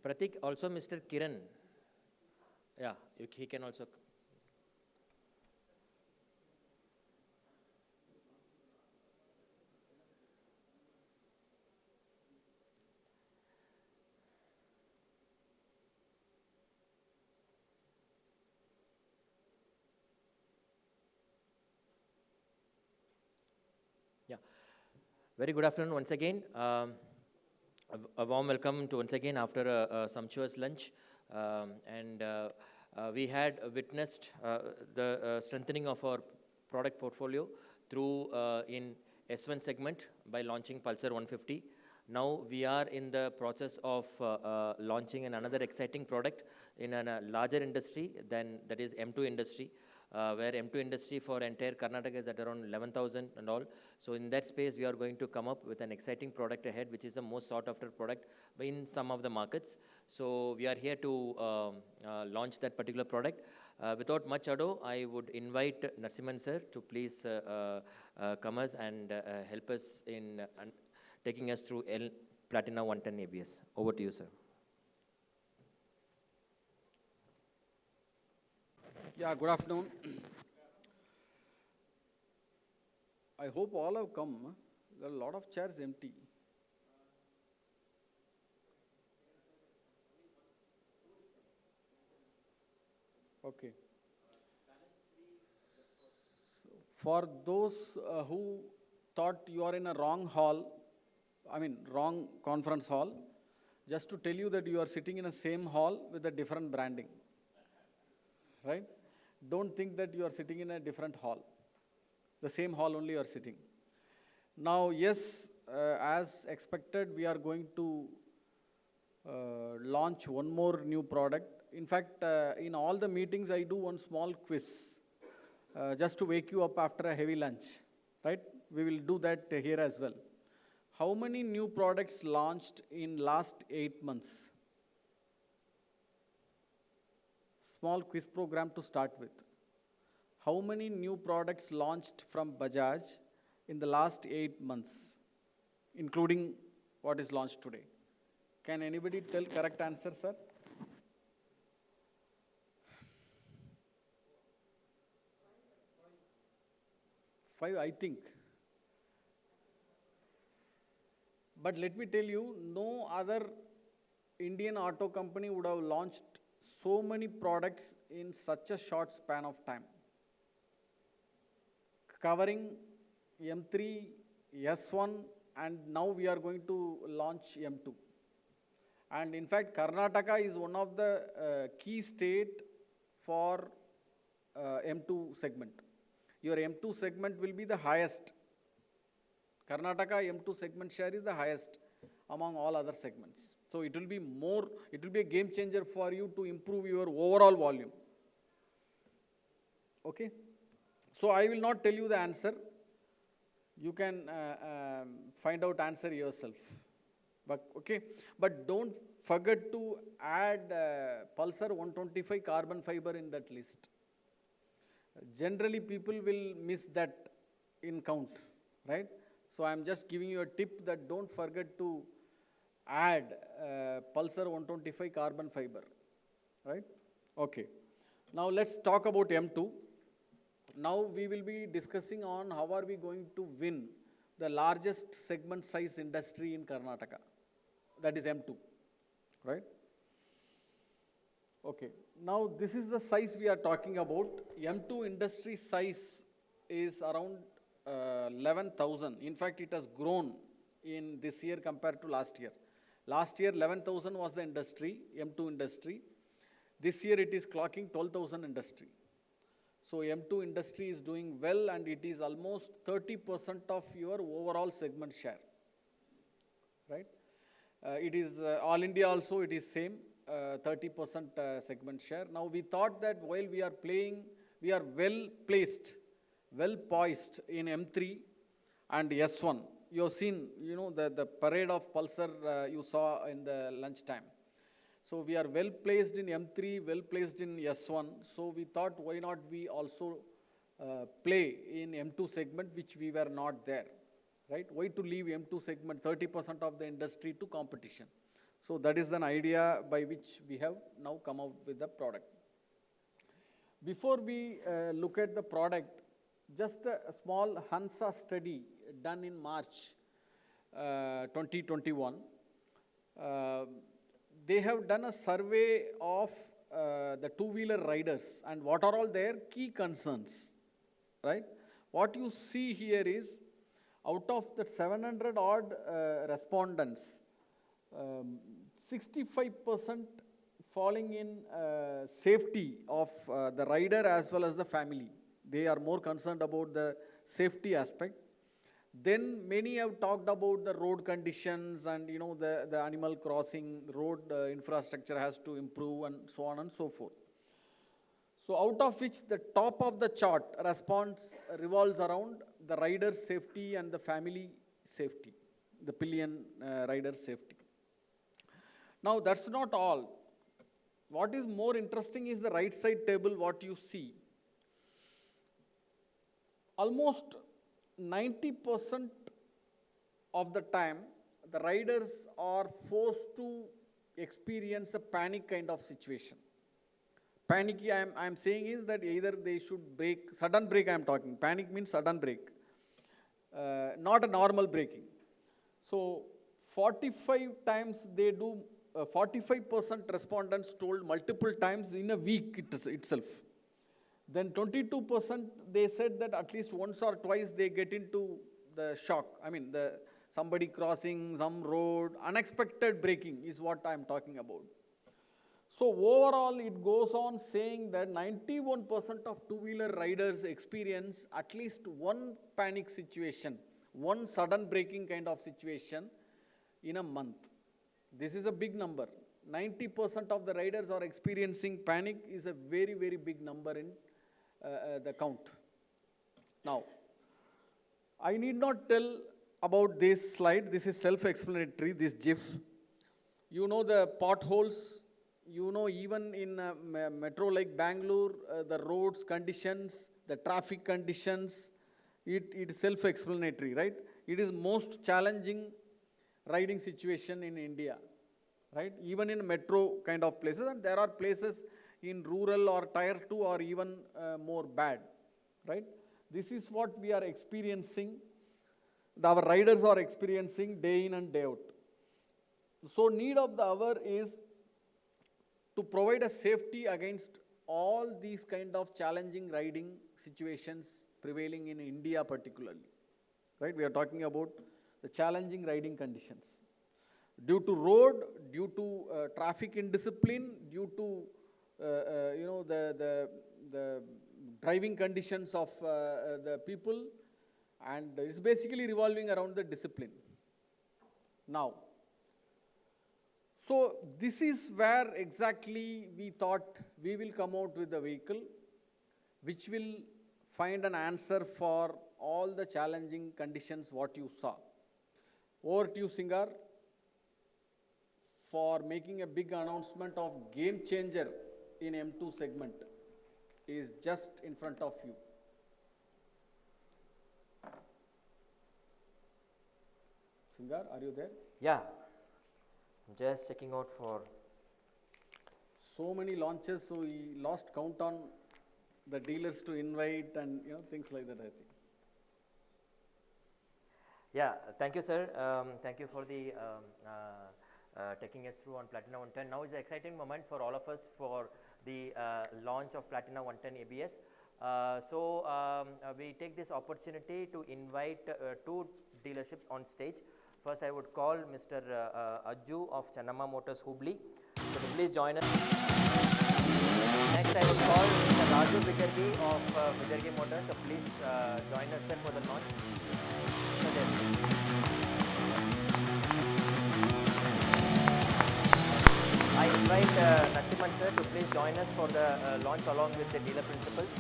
Pratik, also Mr. Kiran. Yeah, he can also. Yeah. Very good afternoon once again. A warm welcome to once again after a sumptuous lunch. We had witnessed the strengthening of our product portfolio through in S1 segment by launching Pulsar 150. Now we are in the process of launching another exciting product in a larger industry than that is M2 industry. Where M2 industry for entire Karnataka is at around 11,000 and all. So in that space, we are going to come up with an exciting product ahead, which is the most sought after product in some of the markets. So we are here to launch that particular product. Without much ado, I would invite Narasimhan sir to please come us and help us in taking us through Platina 110 ABS. Over to you, sir. Yeah, good afternoon. I hope all have come. There are a lot of chairs empty. Okay. So for those who thought you are in a wrong hall, wrong conference hall, just to tell you that you are sitting in the same hall with a different branding. Right? Don't think that you are sitting in a different hall. The same hall only you are sitting. Now, yes, as expected, we are going to launch one more new product. In fact, in all the meetings, I do one small quiz just to wake you up after a heavy lunch. Right? We will do that here as well. How many new products launched in last 8 months? Small quiz program to start with. How many new products launched from Bajaj in the last 8 months, including what is launched today? Can anybody tell correct answer, sir? 5, I think. But let me tell you, no other Indian auto company would have launched so many products in such a short span of time, covering M3, S1, and now we are going to launch M2. And in fact, Karnataka is one of the key state for M2 segment. Your M2 segment will be the highest. Karnataka M2 segment share is the highest among all other segments. So it will be a game changer for you to improve your overall volume. Okay? So I will not tell you the answer. You can find out answer yourself. But don't forget to add Pulsar 125 carbon fiber in that list. Generally, people will miss that in count, right? So I am just giving you a tip that don't forget to add Pulsar 125 carbon fiber, right? Okay. Now let's talk about M2. Now we will be discussing on how are we going to win the largest segment size industry in Karnataka. That is M2, right? Okay. Now this is the size we are talking about. M2 industry size is around 11,000. In fact, it has grown in this year compared to last year. Last year, 11,000 was the industry, M2 industry. This year, it is clocking 12,000 industry. So M2 industry is doing well, and it is almost 30% of your overall segment share, right? It is all India also, it is same, 30% segment share. Now we thought that while we are playing, we are well placed, well poised in M3 and S1. You have seen, the parade of Pulsar you saw in the lunchtime. So we are well placed in M3, well placed in S1. So we thought, why not we also play in M2 segment, which we were not there, right? Why to leave M2 segment, 30% of the industry to competition? So that is an idea by which we have now come out with the product. Before we look at the product, just a small Hansa study done in March 2021. They have done a survey of the two-wheeler riders and what are all their key concerns, right? What you see here is, out of the 700 odd respondents, 65% falling in safety of the rider as well as the family. They are more concerned about the safety aspect. Then many have talked about the road conditions and the animal crossing, road infrastructure has to improve and so on and so forth. So out of which the top of the chart response revolves around the rider's safety and the family safety, the pillion rider's safety. Now that's not all. What is more interesting is the right side table, what you see. Almost 90% of the time, the riders are forced to experience a panic kind of situation. Panicky, I am saying is that either they should brake, sudden brake I am talking. Panic means sudden brake, not a normal braking. So 45 times they do, 45% respondents told multiple times in a week itself. Then 22% they said that at least once or twice they get into the shock. I mean, somebody crossing some road, unexpected braking is what I am talking about. So overall, it goes on saying that 91% of two-wheeler riders experience at least one panic situation, one sudden braking kind of situation in a month. This is a big number. 90% of the riders are experiencing panic is a very, very big number in the count. Now, I need not tell about this slide. This is self-explanatory, this GIF. You know the potholes. You know, even in a metro like Bangalore, the roads conditions, the traffic conditions, it is self-explanatory, right? It is most challenging riding situation in India, right? Even in metro kind of places, and there are places in rural or tier 2 or even more bad, right? This is what we are experiencing, our riders are experiencing day in and day out. So need of the hour is to provide a safety against all these kind of challenging riding situations prevailing in India particularly, right? We are talking about the challenging riding conditions. Due to road, due to traffic indiscipline, due to the driving conditions of the people, and it's basically revolving around the discipline. Now, so this is where exactly we thought we will come out with a vehicle which will find an answer for all the challenging conditions what you saw. Over to you, Singar, for making a big announcement of game changer in M2 segment is just in front of you. Singar, are you there? Yeah, just checking out for. So many launches, so we lost count on the dealers to invite and things like that, I think. Yeah, thank you, sir. Thank you for the taking us through on Platina 110. Now is an exciting moment for all of us for the launch of Platina 110 ABS. We take this opportunity to invite two dealerships on stage. First, I would call Mr. Ajju of Channamma Motors, Hubli. So please join us. Next, I would call Mr. Raju Bijargi of Bijargi Motors. So please join us, sir, for the launch. So I invite Nasiman sir to please join us for the launch along with the dealer principals.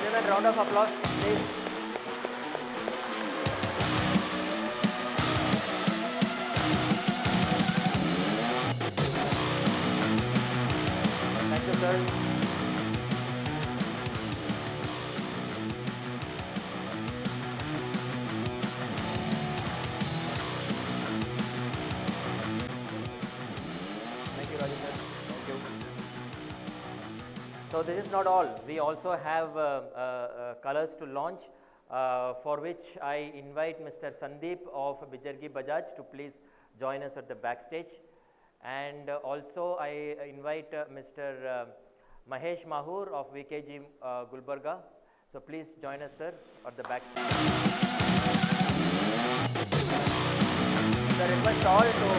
gentlemen, round of applause, please. Thank you, sir. Thank you, Rajendra. Thank you. So this is not all. We also have colors to launch, for which I invite Mr. Sandeep of Bijargi Bajaj to please join us at the backstage. And also I invite Mr. Mahesh Mahur of VKG Gulbarga. So please join us, sir, at the backstage. So request all to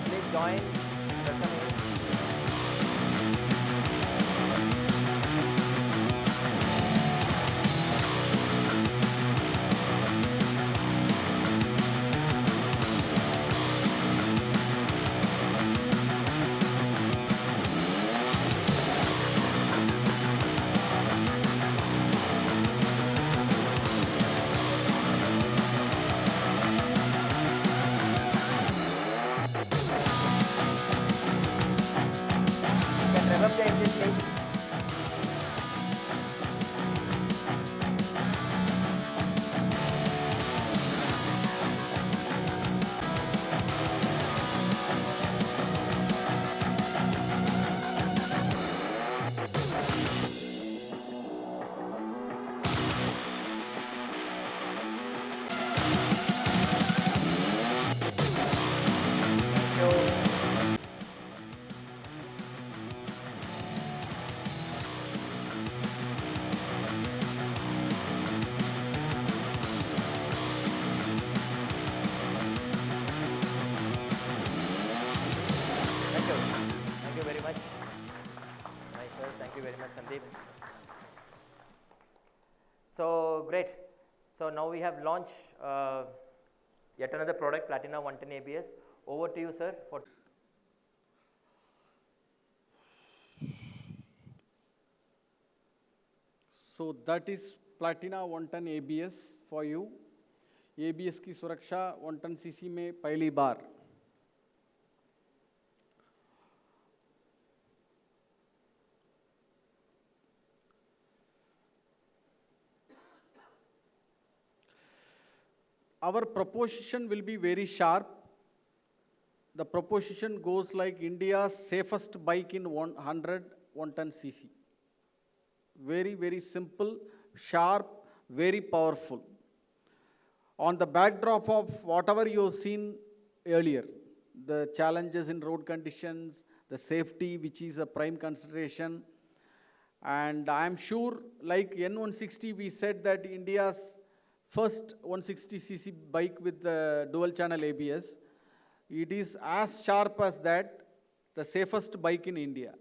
please join. Welcome in. Can rev up the engine, please. Thank you. Thank you. Thank you very much. Nice, sir. Thank you very much, Sandeep. So great. So now we have launched yet another product, Platinum 110 ABS. Over to you, sir. For So that is Platina 110 ABS for you. ABS की सुरक्षा 110 CC में पहली बार. Our proposition will be very sharp. The proposition goes like India's safest bike in 100 110 cc. Very, very simple, sharp, very powerful. On the backdrop of whatever you've seen earlier, the challenges in road conditions, the safety, which is a prime consideration, and I'm sure, like N160, we said that India's first 160cc bike with the dual channel ABS, it is as sharp as that, the safest bike in India,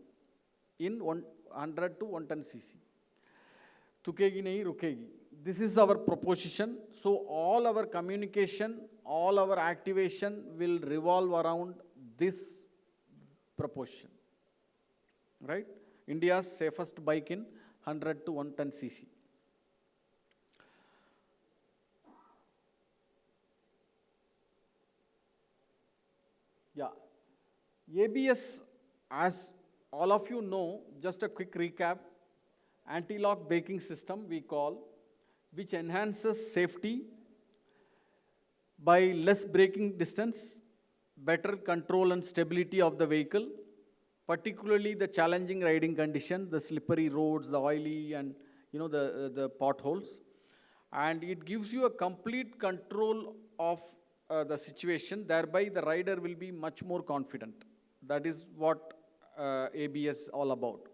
in 100 to 110cc. Tukegi nahi rukegi. This is our proposition. So all our communication, all our activation will revolve around this proposition. Right? India's safest bike in 100 to 110cc. Yeah. ABS, as all of you know, just a quick recap, anti-lock braking system we call, which enhances safety by less braking distance, better control and stability of the vehicle, particularly the challenging riding condition, the slippery roads, the oily and the potholes. And it gives you a complete control of the situation, thereby the rider will be much more confident. That is what ABS is all about.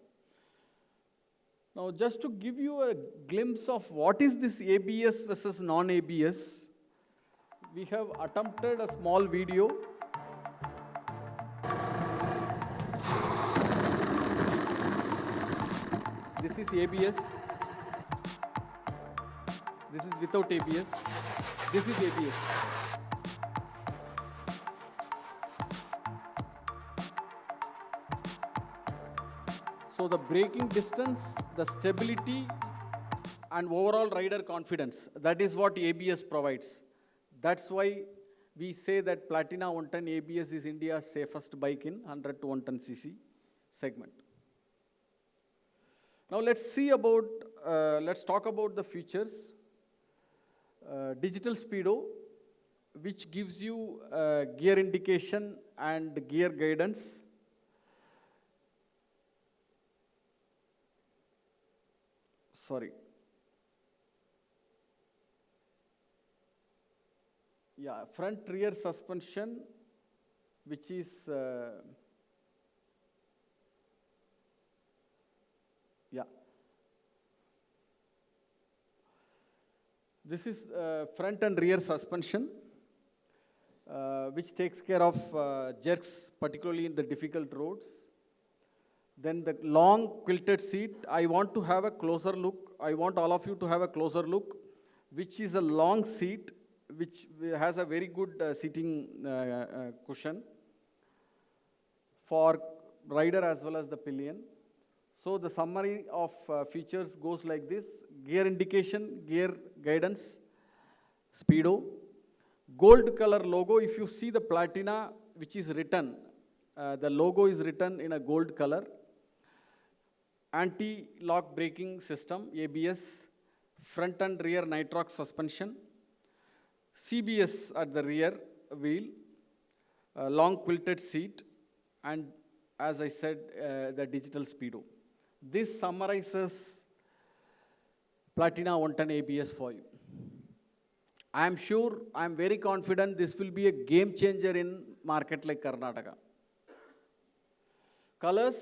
Now, just to give you a glimpse of what is this ABS versus non-ABS, we have attempted a small video. This is ABS. This is without ABS. This is ABS. So the braking distance, the stability, and overall rider confidence. That is what ABS provides. That's why we say that Platina 110 ABS is India's safest bike in 100 to 110 cc segment. Now let's talk about the features. Digital speedo, which gives you gear indication and gear guidance. Sorry. Yeah, front rear suspension, which is yeah. This is front and rear suspension, which takes care of jerks, particularly in the difficult roads. Then the long quilted seat, I want to have a closer look. I want all of you to have a closer look, which is a long seat, which has a very good seating cushion for rider as well as the pillion. So the summary of features goes like this: gear indication, gear guidance, speedo, gold color logo. If you see the Platina, which is written, the logo is written in a gold color. Anti-lock braking system, ABS, front and rear nitrox suspension, CBS at the rear wheel, long quilted seat, and as I said, the digital speedo. This summarizes Platina 110 ABS for you. I am sure, I am very confident this will be a game changer in market like Karnataka. Colors,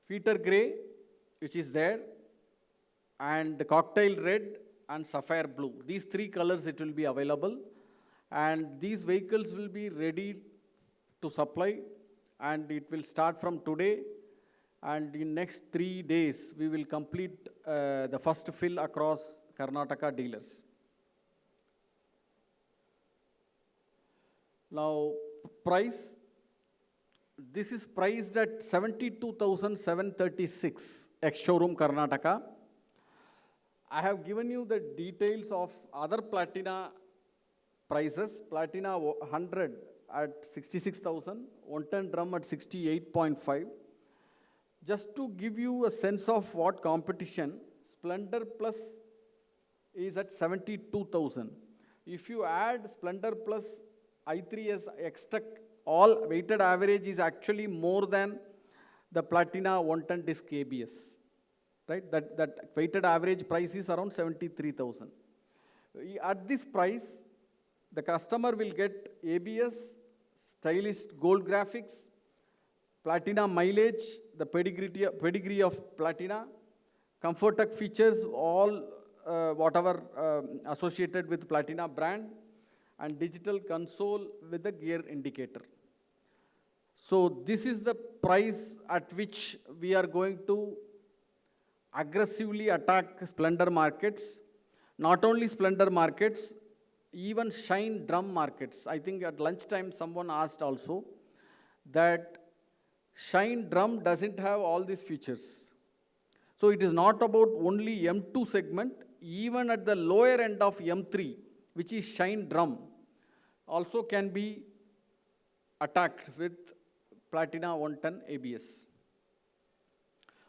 Peter Grey, which is there, and cocktail red and sapphire blue. These three colors it will be available, and these vehicles will be ready to supply, and it will start from today, and in next 3 days we will complete the first fill across Karnataka dealers. Now price. This is priced at 72,736 ex-showroom Karnataka. I have given you the details of other Platina prices. Platina 100 at 66,000, 110 drum at 68.5. Just to give you a sense of what competition, Splendor Plus is at 72,000. If you add Splendor Plus i3S X-Tech, all weighted average is actually more than the Platina 110 disc ABS, right? That weighted average price is around 73,000. At this price, the customer will get ABS, stylish gold graphics, Platina mileage, the pedigree of Platina, Comfortech features, all whatever associated with Platina brand, and digital console with the gear indicator. So this is the price at which we are going to aggressively attack Splendor markets. Not only Splendor markets, even Shine drum markets. I think at lunchtime someone asked also that Shine drum doesn't have all these features. So it is not about only M2 segment, even at the lower end of M3, which is Shine drum, also can be attacked with Platina 110 ABS.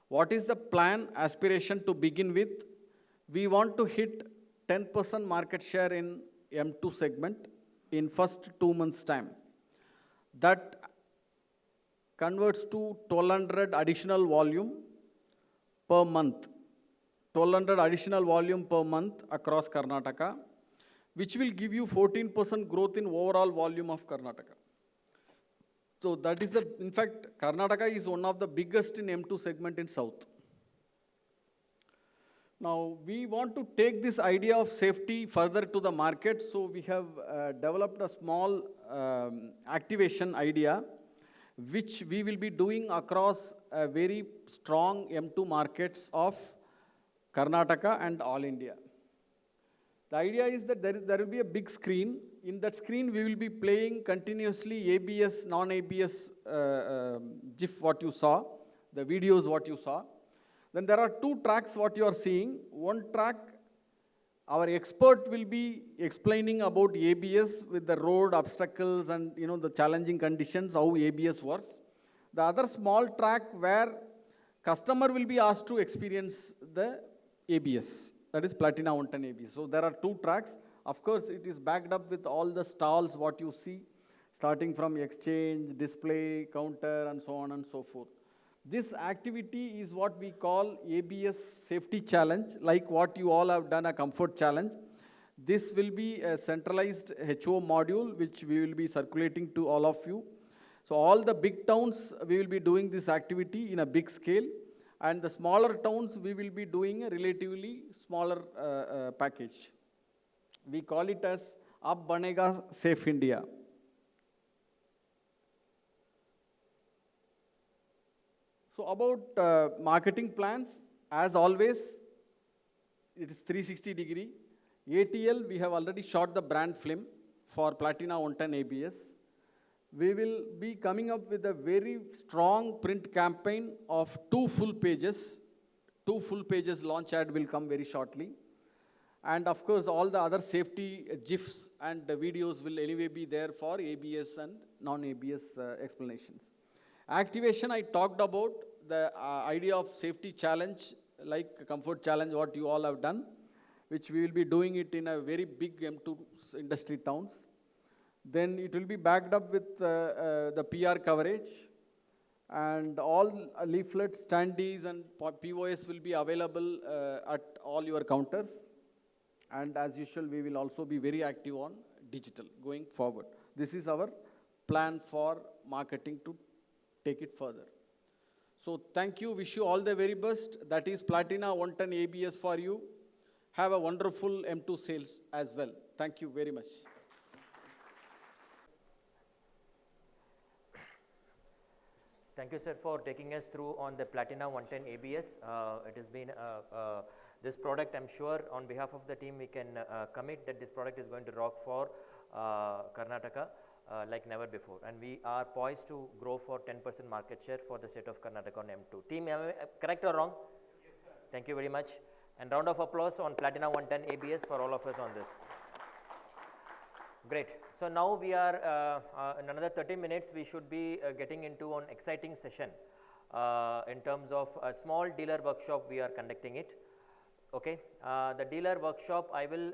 What is the plan aspiration to begin with? We want to hit 10% market share in M2 segment in first 2 months' time. That converts to 1200 additional volume per month. 1200 additional volume per month across Karnataka, which will give you 14% growth in overall volume of Karnataka. So that is in fact, Karnataka is one of the biggest in M2 segment in South. Now, we want to take this idea of safety further to the market, so we have developed a small activation idea, which we will be doing across a very strong M2 markets of Karnataka and all India. The idea is that there will be a big screen. In that screen, we will be playing continuously ABS, non-ABS GIF what you saw, the videos what you saw. Then there are two tracks what you are seeing. One track, our expert will be explaining about ABS with the road obstacles and the challenging conditions, how ABS works. The other small track where customer will be asked to experience the ABS, that is Platina 110 ABS. So there are two tracks. Of course, it is backed up with all the stalls what you see, starting from exchange, display, counter, and so on and so forth. This activity is what we call ABS safety challenge, like what you all have done a comfort challenge. This will be a centralized HO module, which we will be circulating to all of you. So all the big towns, we will be doing this activity in a big scale. And the smaller towns, we will be doing a relatively smaller package. We call it as Ab Banega Safe India. So about marketing plans, as always, it is 360-degree. ATL, we have already shot the brand film for Platina 110 ABS. We will be coming up with a very strong print campaign of 2 full pages. 2 full pages launch ad will come very shortly. And of course, all the other safety GIFs and the videos will anyway be there for ABS and non-ABS explanations. Activation, I talked about the idea of safety challenge, like comfort challenge, what you all have done, which we will be doing it in a very big M2 industry towns. Then it will be backed up with the PR coverage, and all leaflets, standees, and POS will be available at all your counters. And as usual, we will also be very active on digital going forward. This is our plan for marketing to take it further. So thank you, wish you all the very best. That is Platina 110 ABS for you. Have a wonderful M2 sales as well. Thank you very much. Thank you, sir, for taking us through on the Platina 110 ABS. It has been this product, I'm sure, on behalf of the team, we can commit that this product is going to rock for Karnataka like never before. And we are poised to grow for 10% market share for the state of Karnataka on M2. Team, am I correct or wrong? Yes, sir. Thank you very much. And round of applause on Platina 110 ABS for all of us on this. Great. So now we are in another 30 minutes, we should be getting into an exciting session in terms of a small dealer workshop we are conducting it. Okay. The dealer workshop, I will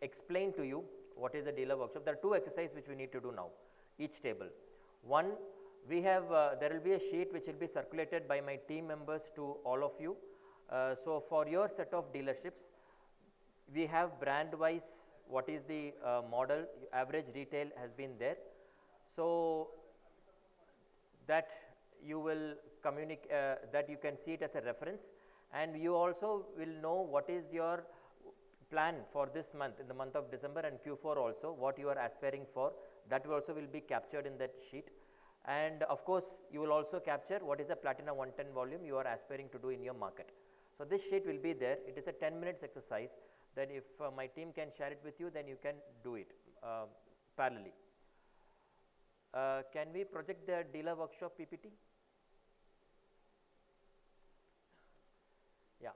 explain to you what is the dealer workshop. There are 2 exercises which we need to do now, each table. One, we have, there will be a sheet which will be circulated by my team members to all of you. So for your set of dealerships, we have brand wise what is the model, average retail has been there. So that you will communicate, that you can see it as a reference, and you also will know what is your plan for this month, in the month of December and Q4 also, what you are aspiring for. That also will be captured in that sheet. And of course, you will also capture what is the Platina 110 volume you are aspiring to do in your market. So this sheet will be there. It is a 10 minutes exercise. Then if my team can share it with you, then you can do it parallelly. Can we project the dealer workshop PPT? Yeah.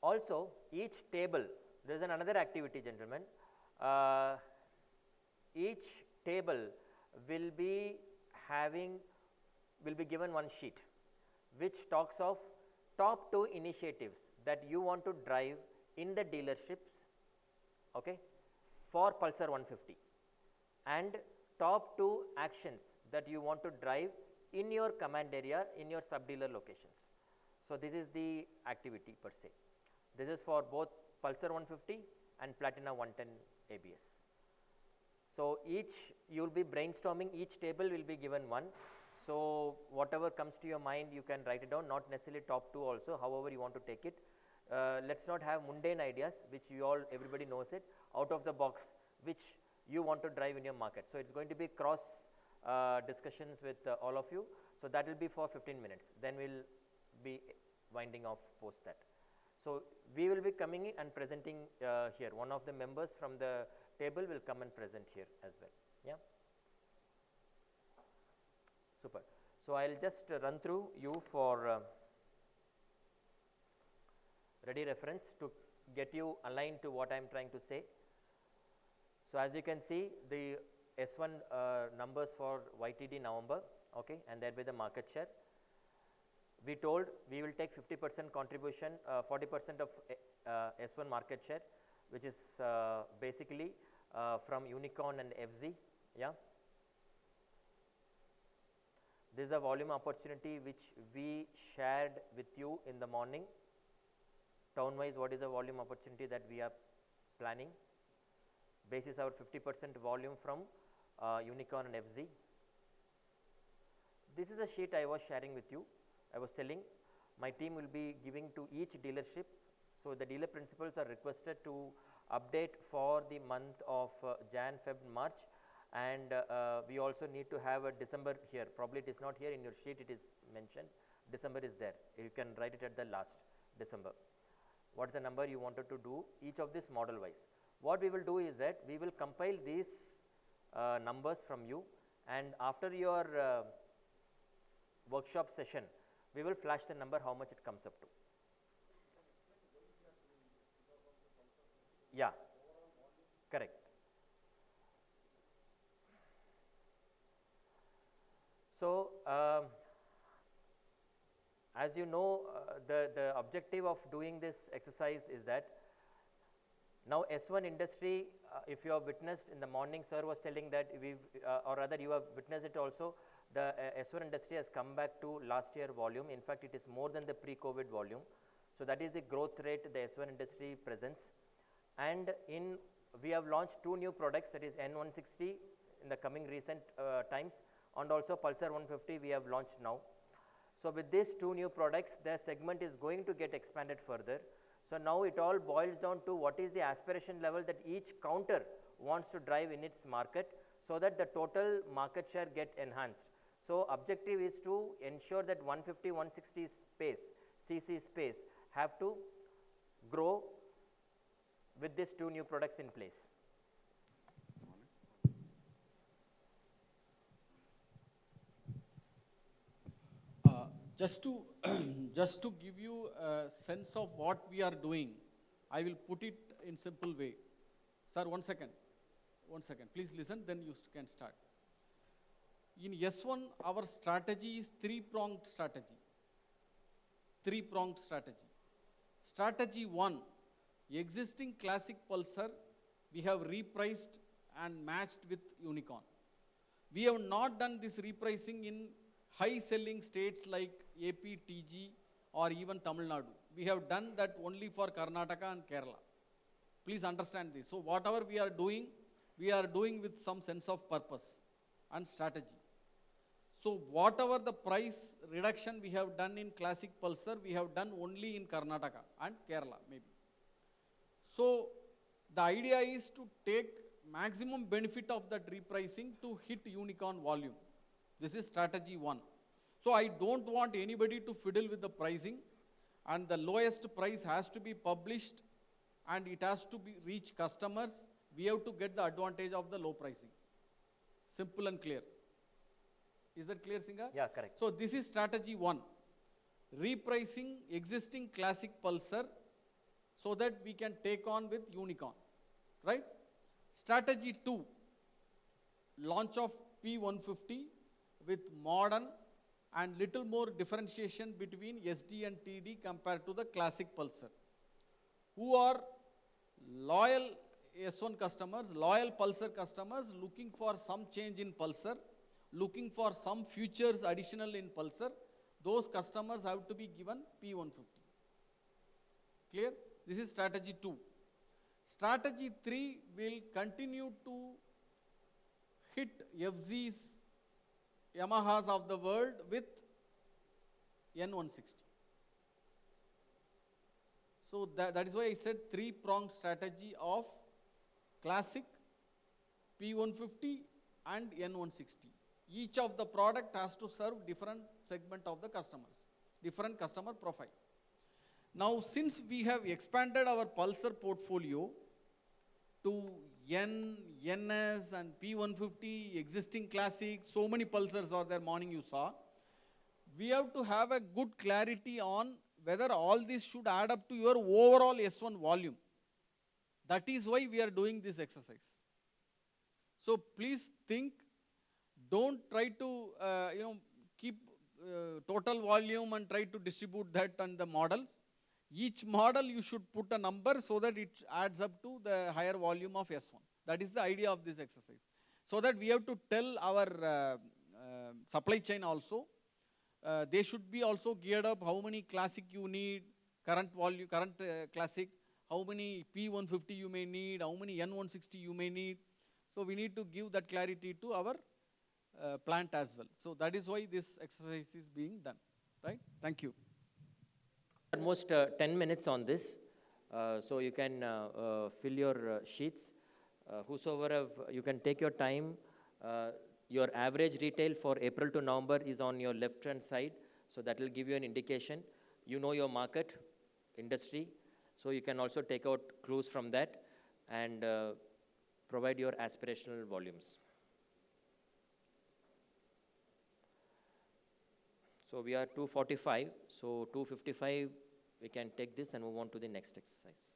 Also, each table, there is another activity, gentlemen. Each table will be given one sheet which talks of top 2 initiatives that you want to drive in the dealerships, okay, for Pulsar 150, and top 2 actions that you want to drive in your command area, in your sub-dealer locations. So this is the activity per se. This is for both Pulsar 150 and Platina 110 ABS. So you will be brainstorming, each table will be given one. So whatever comes to your mind, you can write it down, not necessarily top 2 also, however you want to take it. Let's not have mundane ideas, which everybody knows it, out of the box, which you want to drive in your market. So it's going to be cross discussions with all of you. So that will be for 15 minutes. Then we'll be winding off post that. So we will be coming in and presenting here. One of the members from the table will come and present here as well. Yeah. Super. So I'll just run through you for ready reference to get you aligned to what I am trying to say. So as you can see, the S1 numbers for YTD November, okay, and thereby the market share. We told we will take 50% contribution, 40% of S1 market share, which is basically from Unicorn and FZ, yeah. This is a volume opportunity which we shared with you in the morning. Town-wise, what is the volume opportunity that we are planning? Basis our 50% volume from Unicorn and FZ. This is a sheet I was sharing with you. I was telling my team will be giving to each dealership. So the dealer principals are requested to update for the month of Jan, Feb, March, and we also need to have a December here. Probably it is not here in your sheet, it is mentioned. December is there. You can write it at the last, December. What is the number you wanted to do? Each of this model wise. What we will do is that we will compile these numbers from you, and after your workshop session, we will flash the number how much it comes up to. Yeah, correct. So, as you know, the objective of doing this exercise is that now S1 industry, if you have witnessed in the morning, sir was telling that or rather you have witnessed it also, the S1 industry has come back to last year volume. In fact, it is more than the pre-COVID volume. So that is the growth rate the S1 industry presents. And we have launched 2 new products, that is N160 in the coming recent times, and also Pulsar 150 we have launched now. So with these 2 new products, the segment is going to get expanded further. So now it all boils down to what is the aspiration level that each counter wants to drive in its market, so that the total market share get enhanced. So objective is to ensure that 150, 160 space, CC space have to grow with these 2 new products in place. Just to give you a sense of what we are doing, I will put it in simple way. Sir, 1 second. 1 second. Please listen, then you can start. In S1, our strategy is 3-pronged strategy. 3-pronged strategy. Strategy 1, existing classic Pulsar, we have repriced and matched with Unicorn. We have not done this repricing in high-selling states like AP, TG, or even Tamil Nadu. We have done that only for Karnataka and Kerala. Please understand this. So whatever we are doing with some sense of purpose and strategy. So whatever the price reduction we have done in classic Pulsar, we have done only in Karnataka and Kerala maybe. So the idea is to take maximum benefit of that repricing to hit Unicorn volume. This is strategy 1. So I don't want anybody to fiddle with the pricing, and the lowest price has to be published and it has to reach customers. We have to get the advantage of the low pricing. Simple and clear. Is that clear, Singha? Yeah, correct. So this is strategy 1. Repricing existing classic Pulsar so that we can take on with Unicorn. Right? Strategy 2. Launch of P150 with modern and little more differentiation between SD and TD compared to the classic Pulsar. Who are loyal S1 customers, loyal Pulsar customers looking for some change in Pulsar, looking for some features additional in Pulsar, those customers have to be given P150. Clear? This is strategy 2. Strategy 3 will continue to hit FZ's, Yamahas of the world with N160. So that is why I said 3-pronged strategy of classic, P150 and N160. Each of the product has to serve different segment of the customers, different customer profile. Now since we have expanded our Pulsar portfolio to N, NS and P150, existing classic, so many Pulsars are there, morning you saw. We have to have a good clarity on whether all this should add up to your overall S1 volume. That is why we are doing this exercise. So please think, don't try to keep total volume and try to distribute that on the models. Each model you should put a number so that it adds up to the higher volume of S1. That is the idea of this exercise. So that we have to tell our supply chain also, they should be also geared up how many classic you need, current volume, current classic, how many P150 you may need, how many N160 you may need. So we need to give that clarity to our plant as well. So that is why this exercise is being done, right? Thank you. Almost 10 minutes on this, so you can fill your sheets. Whosoever you can take your time. Your average retail for April to November is on your left-hand side, so that will give you an indication. You know your market, industry, so you can also take out clues from that and provide your aspirational volumes. So we are 245, so 255, we can take this and move on to the next exercise.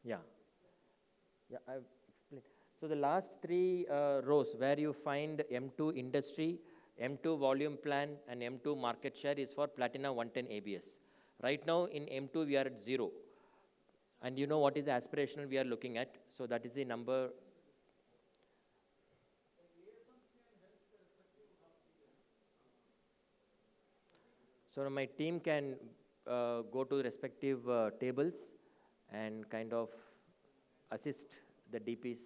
Yeah, I've explained. So the last three rows where you find M2 industry, M2 volume plan, and M2 market share is for Platina 110 ABS. Right now in M2 we are at 0. And you know what is aspirational we are looking at. So that is the number. So my team can go to respective tables and kind of assist the DPs.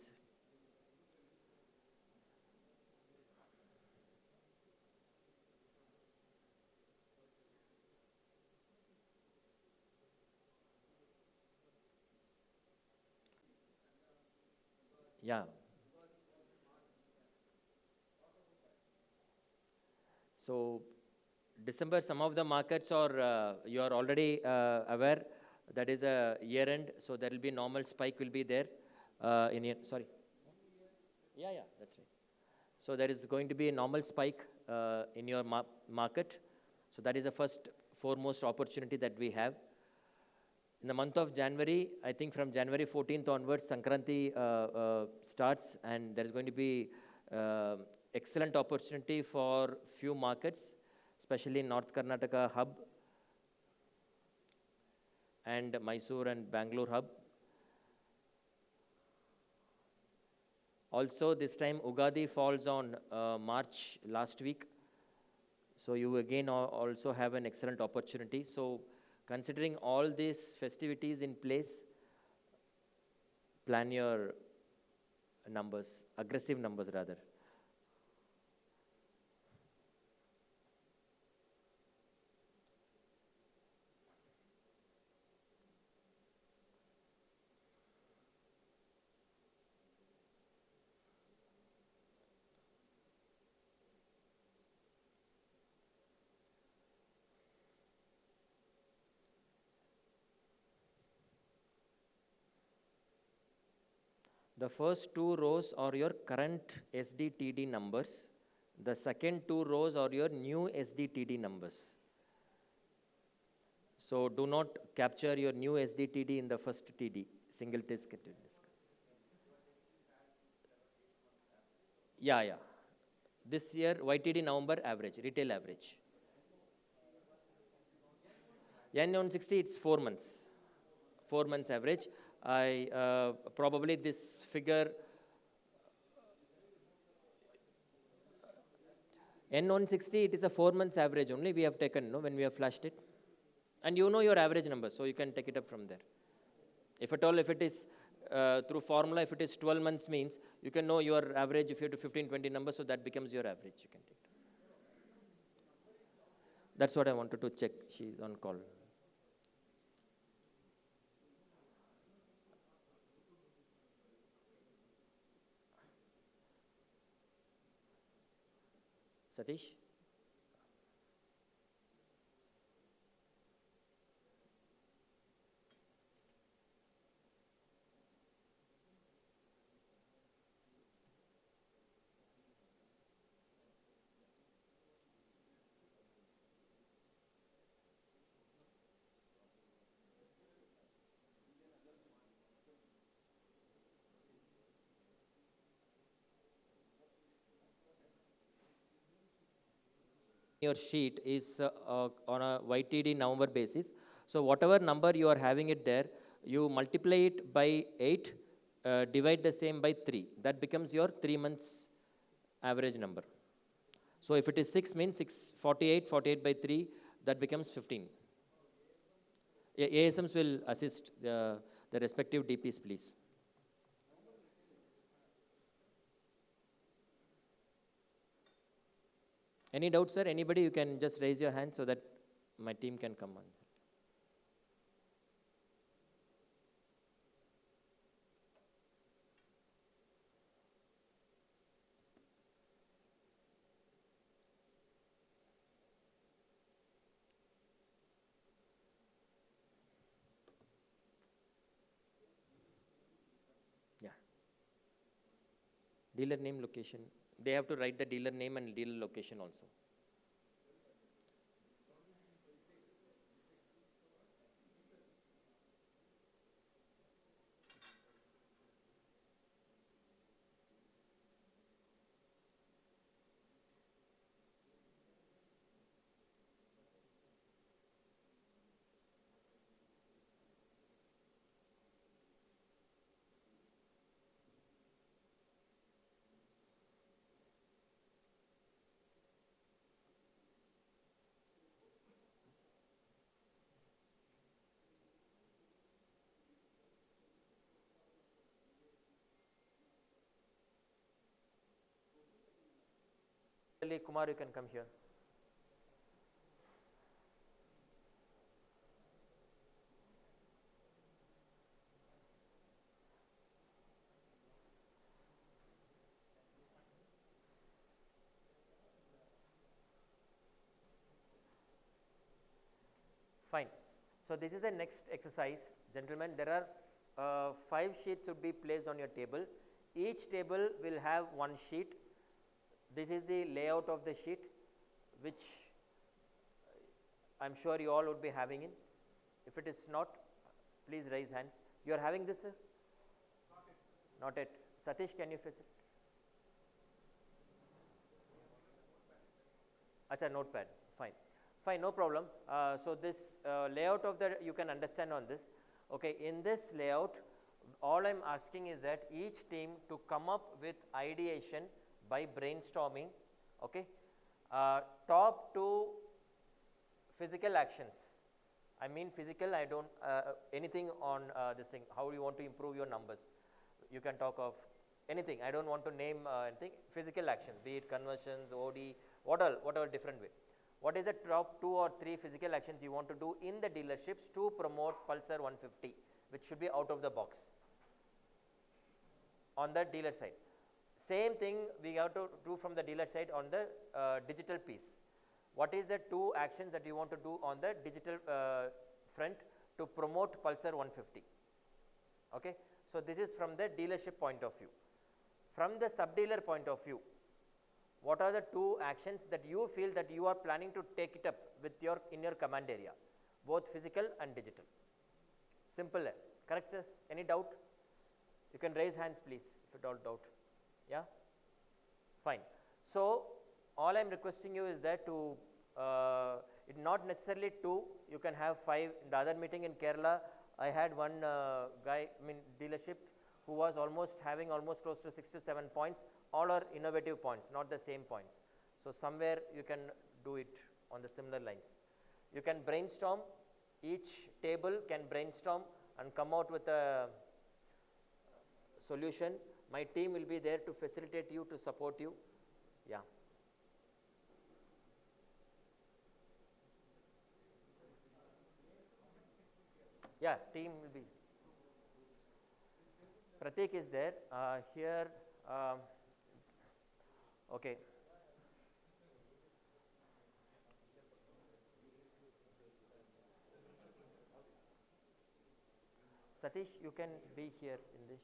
Yeah. So December, some of the markets are, you are already aware, that is a year end, so there will be normal spike will be there sorry. Yeah, that's right. So there is going to be a normal spike in your market. So that is the first foremost opportunity that we have. In the month of January, I think from January 14th onwards, Sankranti starts, and there is going to be excellent opportunity for few markets, especially North Karnataka hub and Mysore and Bangalore hub. Also, this time Ugadi falls on March last week. So you again also have an excellent opportunity. So considering all these festivities in place, plan your numbers, aggressive numbers rather. The first two rows are your current SDTD numbers. The second two rows are your new SDTD numbers. So do not capture your new SDTD in the first TD, single disk. Yeah. This year, YTD November average, retail average. N160, it's 4 months. 4 months average. I probably this figure N160, it is a 4 months average only we have taken, no, when we have flashed it. And you know your average number, so you can take it up from there. If at all, if it is through formula, if it is 12 months means, you can know your average if you have to 15, 20 numbers, so that becomes your average. You can take it. That's what I wanted to check. She's on call. Satish? Your sheet is on a YTD November basis. So whatever number you are having it there, you multiply it by 8, divide the same by 3. That becomes your 3 months average number. So if it is 6 means 48 by 3, that becomes 15. Yeah, ASMs will assist the respective DPs, please. Any doubts, sir? Anybody, you can just raise your hand so that my team can come on. Yeah. Dealer name, location. They have to write the dealer name and dealer location also. Kumar, you can come here. Fine. So this is the next exercise. Gentlemen, there are 5 sheets should be placed on your table. Each table will have 1 sheet. This is the layout of the sheet, which I'm sure you all would be having in. If it is not, please raise hands. You are having this, sir? Not yet. Satish, can you face it? Acha, notepad. Fine. Fine, no problem. So this layout of the, you can understand on this. Okay, in this layout, all I'm asking is that each team to come up with ideation by brainstorming, okay. Top 2 physical actions. I mean physical, I don't, anything on this thing, how you want to improve your numbers. You can talk of anything. I don't want to name anything. Physical actions, be it conversions, OD, whatever different way. What is the top 2 or 3 physical actions you want to do in the dealerships to promote Pulsar 150, which should be out of the box on the dealer side. Same thing we have to do from the dealer side on the digital piece. What is the 2 actions that you want to do on the digital front to promote Pulsar 150? Okay, so this is from the dealership point of view. From the sub-dealer point of view, what are the 2 actions that you feel that you are planning to take it up with your in your command area, both physical and digital? Simple, correct, sir? Any doubt? You can raise hands, please, if you don't doubt. Yeah, fine. So all I'm requesting you is that to it not necessarily 2, you can have 5. In the other meeting in Kerala, I had one guy, I mean dealership, who was having almost close to 6 to 7 points. All are innovative points, not the same points. So somewhere you can do it on the similar lines. You can brainstorm. Each table can brainstorm and come out with a solution. My team will be there to facilitate you, to support you. Yeah. Yeah, team will be. Pratik is there. Here, okay. Satish, you can be here in this.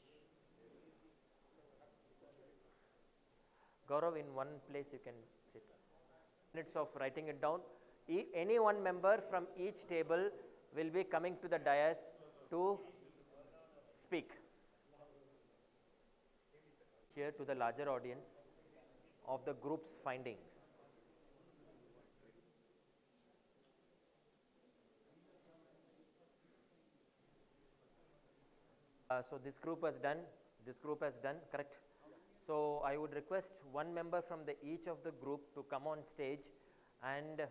Gaurav, in one place you can sit. Minutes of writing it down. Any one member from each table will be coming to the dais to speak here to the larger audience of the group's findings. So this group has done, correct? So I would request one member from each of the group to come on stage and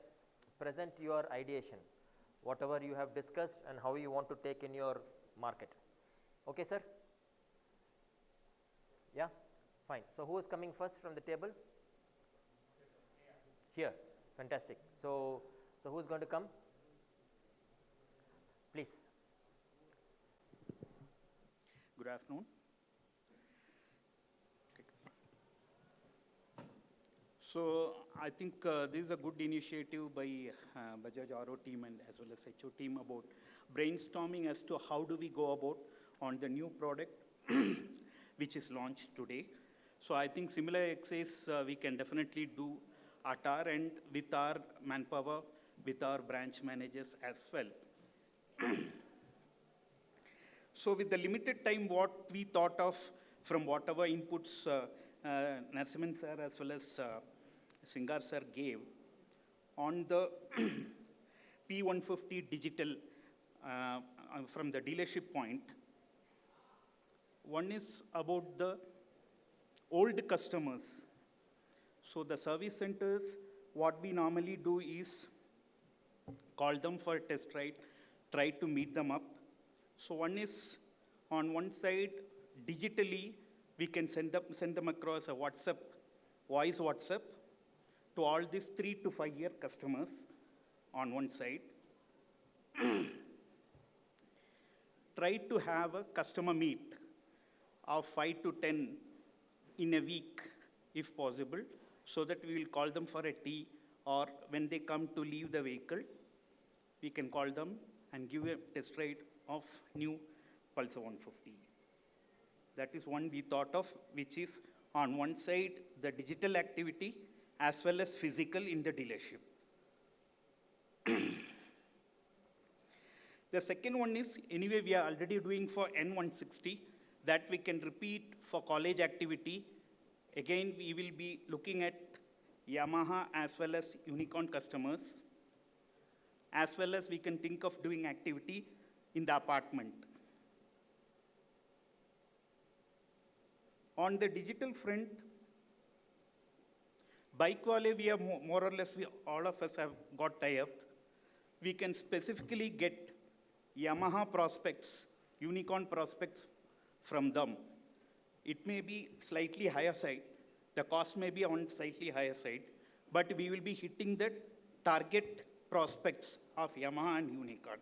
present your ideation, whatever you have discussed and how you want to take in your market. Okay, sir? Yeah? Fine. So who is coming first from the table? Here. Fantastic. So who's going to come? Please. Good afternoon. So I think this is a good initiative by Bajaj RO team and as well as HO team about brainstorming as to how do we go about on the new product which is launched today. So I think similar exercise we can definitely do at our end with our manpower, with our branch managers as well. So with the limited time, what we thought of from whatever inputs Narasimhan sir as well as Singar sir gave on the P150 digital from the dealership point, one is about the old customers. So the service centers, what we normally do is call them for a test ride, try to meet them up. So one is, on one side, digitally, we can send them across a WhatsApp, voice WhatsApp, to all these 3 to 5 year customers on one side. Try to have a customer meet of 5 to 10 in a week, if possible, so that we will call them for a tea, or when they come to leave the vehicle, we can call them and give a test ride of new Pulsar 150. That is one we thought of, which is on one side, the digital activity as well as physical in the dealership. The second one is, anyway, we are already doing for N160, that we can repeat for college activity. Again, we will be looking at Yamaha as well as Unicorn customers, as well as we can think of doing activity in the apartment. On the digital front, Bike Wale, we have more or less, all of us have got tie-up. We can specifically get Yamaha prospects, Unicorn prospects from them. It may be slightly higher side, the cost may be on slightly higher side, but we will be hitting the target prospects of Yamaha and Unicorn.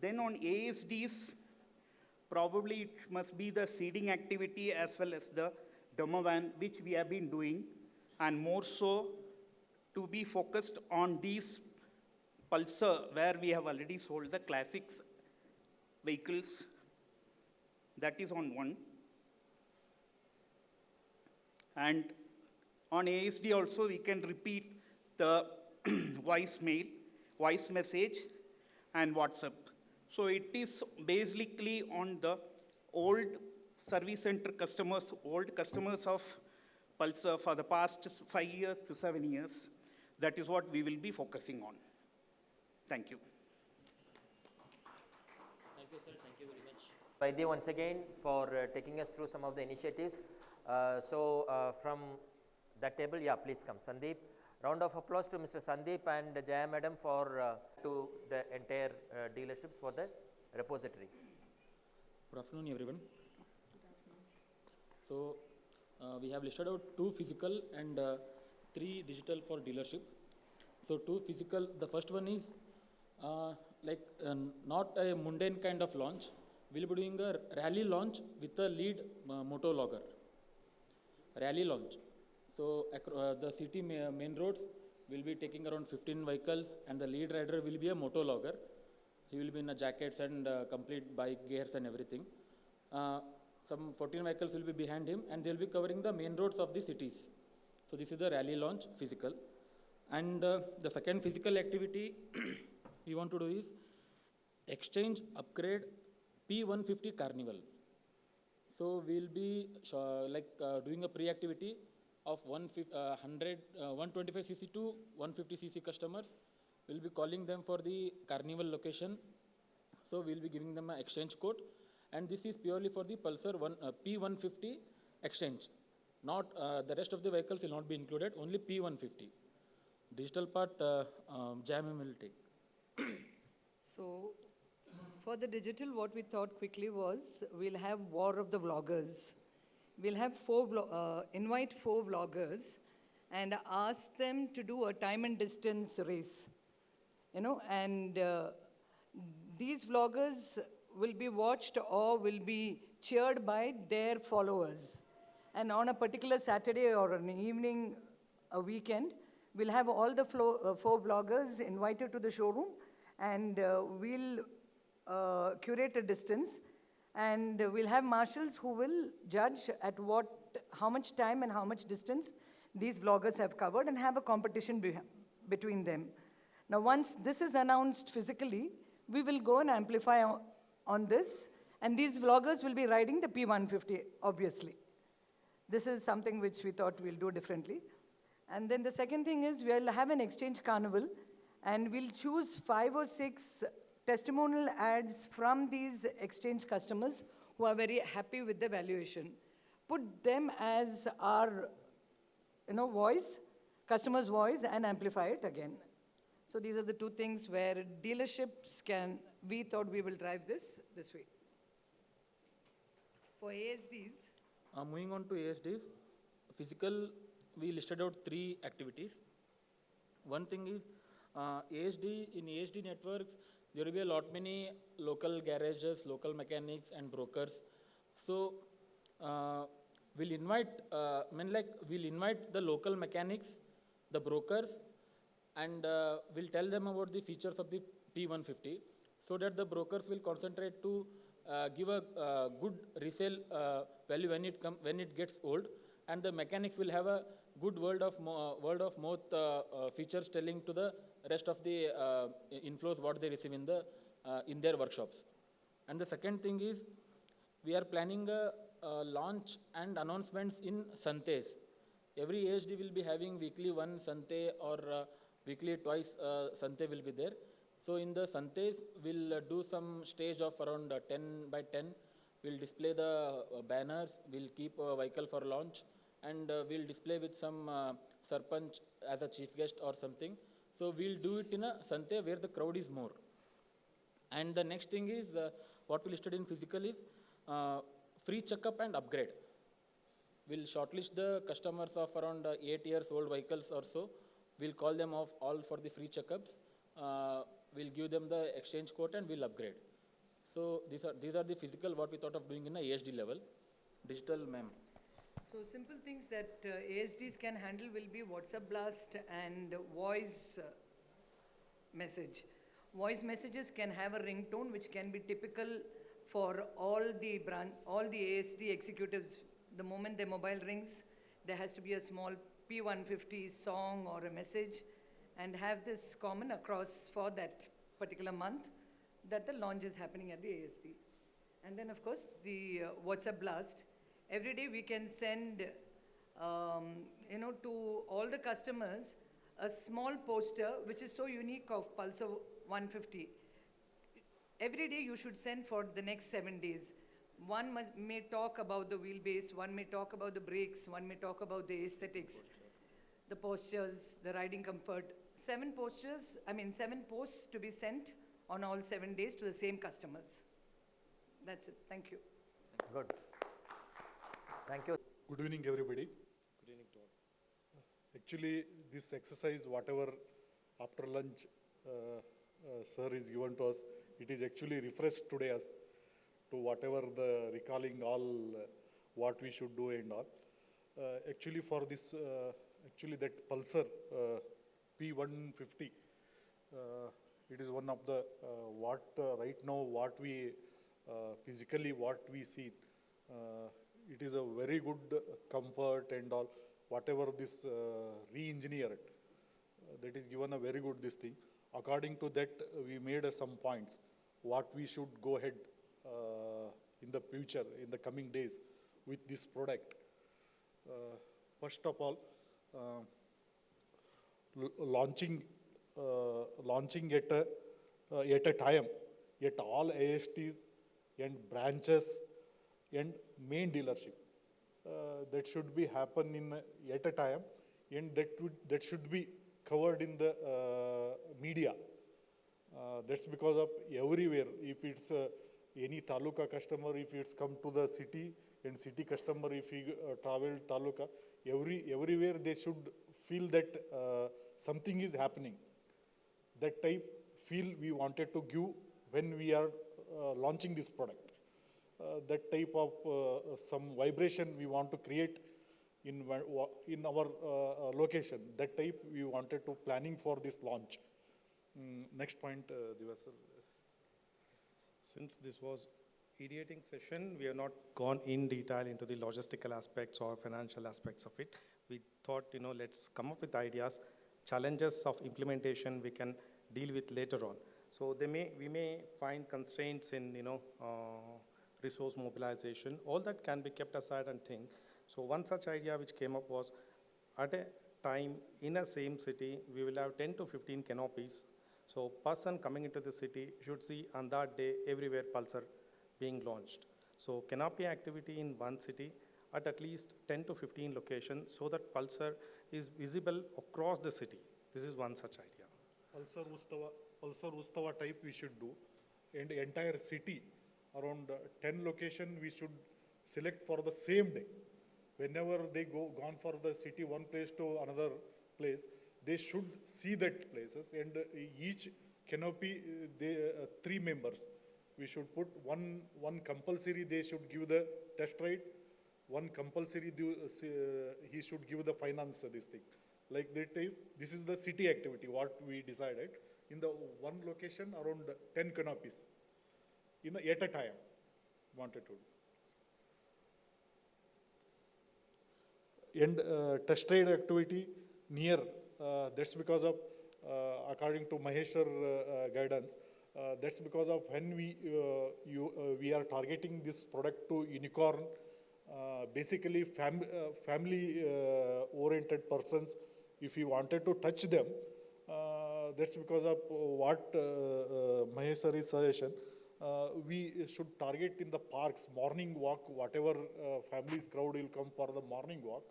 Then on ASDs, probably it must be the seeding activity as well as the demo van, which we have been doing, and more so to be focused on these Pulsar, where we have already sold the classics vehicles. That is on one. And on ASD also, we can repeat the voice message, and WhatsApp. So it is basically on the old service center customers, old customers of Pulsar for the past 5 years to 7 years. That is what we will be focusing on. Thank you. Thank you, sir. Thank you very much. Vaidya, once again, for taking us through some of the initiatives. From that table, yeah, please come. Sandeep. Round of applause to Mr. Sandeep and Jaya Madam for to the entire dealerships for the repository. Good afternoon, everyone. So we have listed out 2 physical and 3 digital for dealership. So 2 physical, the first one is not a mundane kind of launch. We'll be doing a rally launch with a lead moto logger. Rally launch. So the city main roads, will be taking around 15 vehicles, and the lead rider will be a motologger. He will be in a jackets and complete bike gears and everything. Some 14 vehicles will be behind him, and they'll be covering the main roads of the cities. So this is the rally launch physical. And the second physical activity we want to do is exchange upgrade P150 Carnival. So we'll be doing a pre-activity of 125cc to 150cc customers. We'll be calling them for the Carnival location. So we'll be giving them an exchange code. And this is purely for the Pulsar P150 exchange. Not the rest of the vehicles will not be included, only P150. Digital part, Jamim will take. So, for the digital, what we thought quickly was we'll have war of the vloggers. We'll have invite 4 vloggers and ask them to do a time and distance race. And these vloggers will be watched or will be cheered by their followers. And on a particular Saturday or an evening, a weekend, we'll have all the 4 vloggers invited to the showroom, and we'll curate a distance, and we'll have marshals who will judge at how much time and how much distance these vloggers have covered, and have a competition between them. Now, once this is announced physically, we will go and amplify on this, and these vloggers will be riding the P150, obviously. This is something which we thought we'll do differently. And then the second thing is we'll have an exchange carnival, and we'll choose 5 or 6 testimonial ads from these exchange customers who are very happy with the valuation. Put them as our voice, customer's voice, and amplify it again. So these are the 2 things where dealerships we thought we will drive this way. For ASDs. Moving on to ASDs, physical, we listed out 3 activities. One thing is in ASD networks, there will be a lot many local garages, local mechanics, and brokers. So we'll invite the local mechanics, the brokers, and we'll tell them about the features of the P150, so that the brokers will concentrate to give a good resale value when it gets old, and the mechanics will have a good word of mouth features telling to the rest of the inflows what they receive in their workshops. And the second thing is we are planning a launch and announcements in Santes. Every ASD will be having weekly one Sante or weekly twice Sante will be there. So in the Santes, we'll do some stage of around 10 by 10. We'll display the banners, we'll keep a vehicle for launch, and we'll display with some Sarpanch as a chief guest or something. So we'll do it in a Sante where the crowd is more. And the next thing is, what we listed in physical is free checkup and upgrade. We'll shortlist the customers of around 8 years old vehicles or so. We'll call them off all for the free checkups. We'll give them the exchange quote and we'll upgrade. So these are the physical what we thought of doing in a ASD level. Digital, ma'am. So simple things that ASDs can handle will be WhatsApp blast and voice message. Voice messages can have a ringtone which can be typical for all the ASD executives. The moment their mobile rings, there has to be a small P150 song or a message, and have this common across for that particular month that the launch is happening at the ASD. And then, of course, the WhatsApp blast. Every day we can send, to all the customers a small poster which is so unique of Pulsar 150. Every day you should send for the next 7 days. One may talk about the wheelbase, one may talk about the brakes, one may talk about the aesthetics, the postures, the riding comfort. 7 posts to be sent on all 7 days to the same customers. That's it. Thank you. Good. Thank you. Good evening, everybody. Good evening to all. Actually, this exercise, whatever after lunch sir is given to us, it is actually refreshed today us to whatever the recalling all what we should do and all. Actually, for this, that Pulsar P150. It is one of the right now what we physically what we see. It is a very good comfort and all. Whatever this re-engineered, that is given a very good this thing. According to that, we made some points what we should go ahead in the future, in the coming days with this product. First of all, launching at a time at all ASTs and branches and main dealership. That should be happen in at a time, and that should be covered in the media. That's because of everywhere. If it's any taluka customer, if it's come to the city, and city customer, if he travel taluka, everywhere they should feel that something is happening. That type feel we wanted to give when we are launching this product. That type of some vibration we want to create in our location. That type we wanted to planning for this launch. Next point, Divas. Since this was ideating session, we have not gone in detail into the logistical aspects or financial aspects of it. We thought, let's come up with ideas, challenges of implementation we can deal with later on. So we may find constraints in, resource mobilization. All that can be kept aside and think. So one such idea which came up was, at a time in a same city, we will have 10 to 15 canopies. So person coming into the city should see on that day everywhere Pulsar being launched. So canopy activity in one city at least 10 to 15 locations so that Pulsar is visible across the city. This is one such idea. Pulsar Ustava type we should do, and the entire city, around 10 location we should select for the same day. Whenever they gone for the city, one place to another place, they should see that places, and each canopy, they 3 members. We should put one compulsory, they should give the test ride, one compulsory, he should give the finance, this thing. Like that type, this is the city activity, what we decided. In the one location, around 10 canopies, at a time, wanted to do. And test ride activity near, that's because of, according to Mahesh guidance, that's because of when we are targeting this product to unicorn, basically family oriented persons, if we wanted to touch them, that's because of what Mahesh sir is suggestion. We should target in the parks, morning walk, whatever families crowd will come for the morning walk.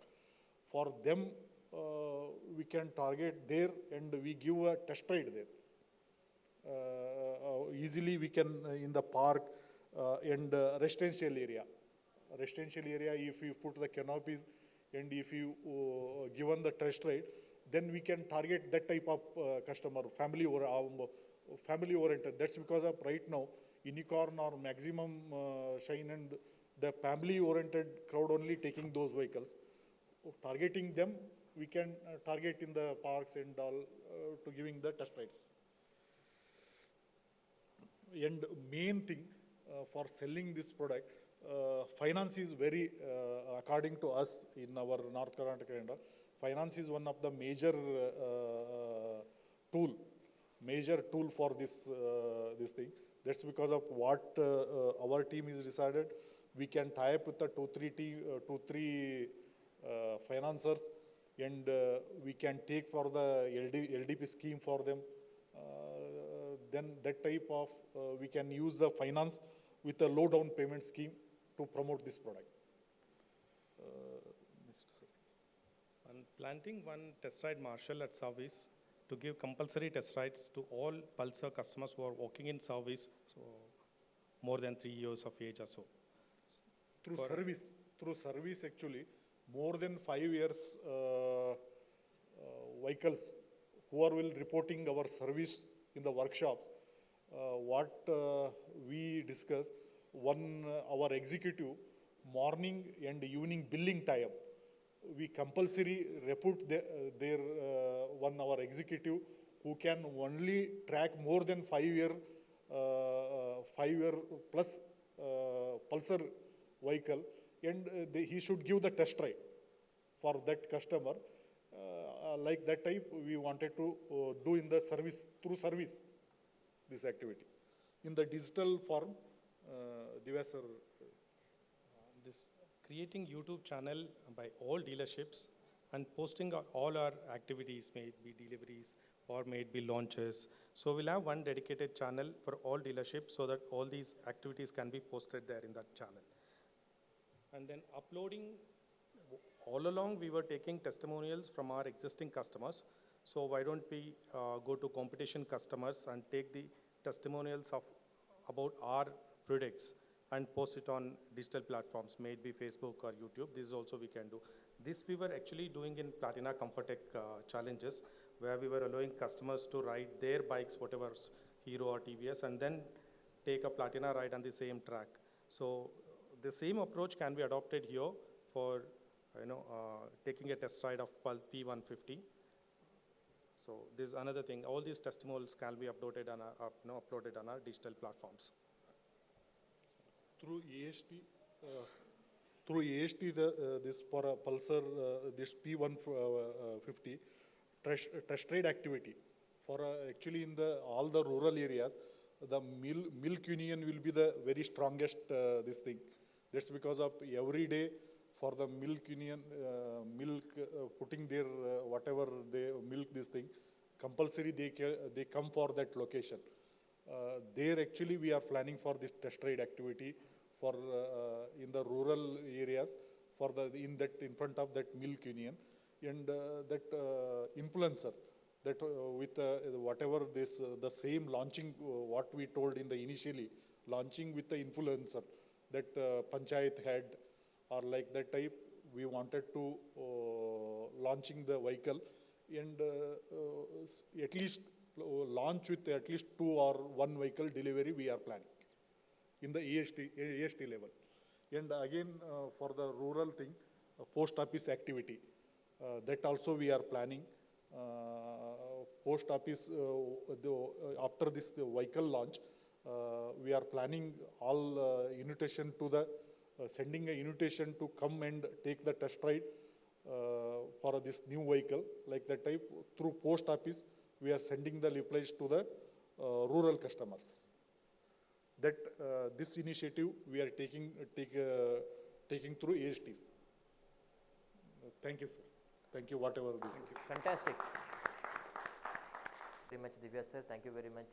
For them, we can target there and we give a test ride there. Easily we can in the park and residential area. Residential area, if you put the canopies and if you given the test ride, then we can target that type of customer, family oriented. That's because of right now, unicorn or maximum shine and the family oriented crowd only taking those vehicles. Targeting them, we can target in the parks and all to giving the test rides. And main thing for selling this product, finance is very, according to us in our North Karnataka, finance is one of the major tool for this thing. That's because of what our team is decided. We can tie up with the two, three financiers, and we can take for the LDP scheme for them. Then that type of, we can use the finance with a low down payment scheme to promote this product. Next slide, please. And planting one test ride marshal at service to give compulsory test rides to all Pulsar customers who are working in service, so more than 3 years of age or so. Through service actually, more than 5 years vehicles who are will reporting our service in the workshops. What we discuss, our executive, morning and evening billing time, we compulsory report their one our executive who can only track more than 5 year plus Pulsar vehicle, and he should give the test drive for that customer. Like that type, we wanted to do in the service, through service, this activity. In the digital form, Divya sir. This creating YouTube channel by all dealerships and posting all our activities, may it be deliveries or may it be launches. So we'll have one dedicated channel for all dealerships so that all these activities can be posted there in that channel. And then uploading, all along we were taking testimonials from our existing customers. So why don't we go to competition customers and take the testimonials about our products and post it on digital platforms, may it be Facebook or YouTube. This is also we can do. This we were actually doing in Platina Comfortech challenges, where we were allowing customers to ride their bikes, whatever Hero or TVS, and then take a Platina ride on the same track. So the same approach can be adopted here for taking a test ride of P150. So this is another thing. All these testimonials can be uploaded on our digital platforms. Through AST, this for a Pulsar, this P150 test ride activity for actually in all the rural areas, the milk union will be the very strongest this thing. That's because of every day for the milk union, putting their whatever they milk this thing, compulsory they come for that location. There actually we are planning for this test ride activity for in the rural areas for in front of that milk union, and that influencer that with whatever this the same launching what we told in the initially launching with the influencer that panchayat had or like that type, we wanted to launching the vehicle and at least launch with at least 2 or 1 vehicle delivery we are planning in the AST level. And again, for the rural thing, post office activity, that also we are planning. Post office, after this the vehicle launch, we are planning all invitation to the, sending a invitation to come and take the test ride for this new vehicle, like that type, through post office, we are sending the leaflets to the rural customers. That this initiative we are taking through ASTs. Thank you, sir. Thank you, whatever this is. Fantastic. Very much, Divya sir. Thank you very much.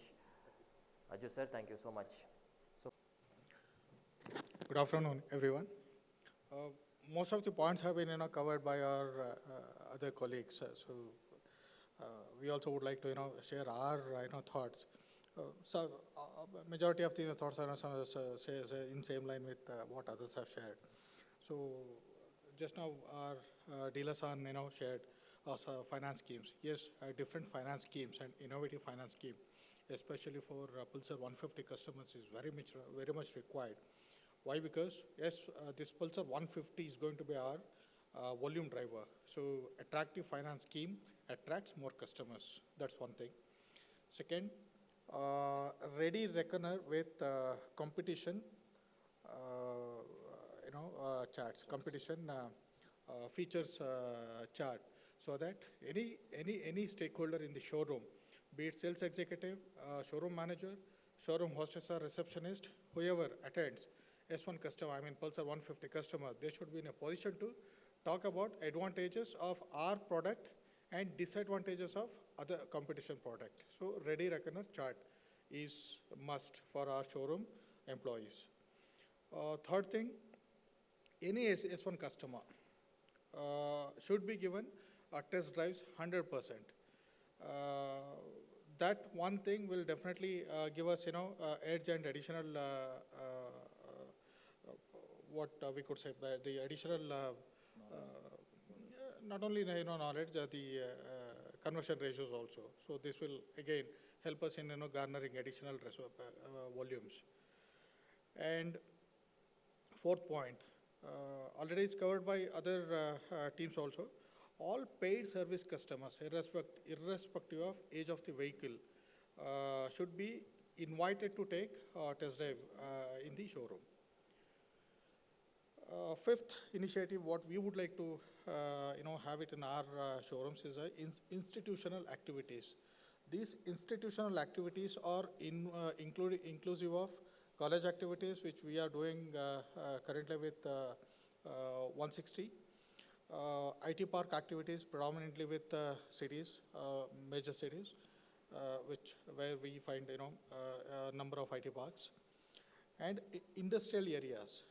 Aju sir, thank you so much. So, good afternoon, everyone. Most of the points have been covered by our other colleagues. We also would like to share our thoughts. Majority of the thoughts are in same line with what others have shared. So just now our dealers are shared finance schemes. Yes, different finance schemes and innovative finance scheme, especially for Pulsar 150 customers, is very much required. Why? Because yes, this Pulsar 150 is going to be our volume driver. So attractive finance scheme attracts more customers. That's one thing. Second, ready reckoner with competition, charts, competition features chart, so that any stakeholder in the showroom, be it sales executive, showroom manager, showroom hostess or receptionist, whoever attends S1 customer, Pulsar 150 customer, they should be in a position to talk about advantages of our product and disadvantages of other competition product. So ready reckoner chart is must for our showroom employees. Third thing, any S1 customer should be given test drives 100%. That one thing will definitely give us edge and additional what we could say, the additional not only knowledge, the conversion ratios also. So this will again help us in garnering additional volumes. And fourth point, already it's covered by other teams also. all paid service customers, irrespective of age of the vehicle, should be invited to take test drive in the showroom. Fifth initiative, what we would like to have it in our showrooms is institutional activities. These institutional activities are inclusive of college activities, which we are doing currently with 160. IT park activities predominantly with cities, major cities, where we find a number of IT parks, and industrial areas.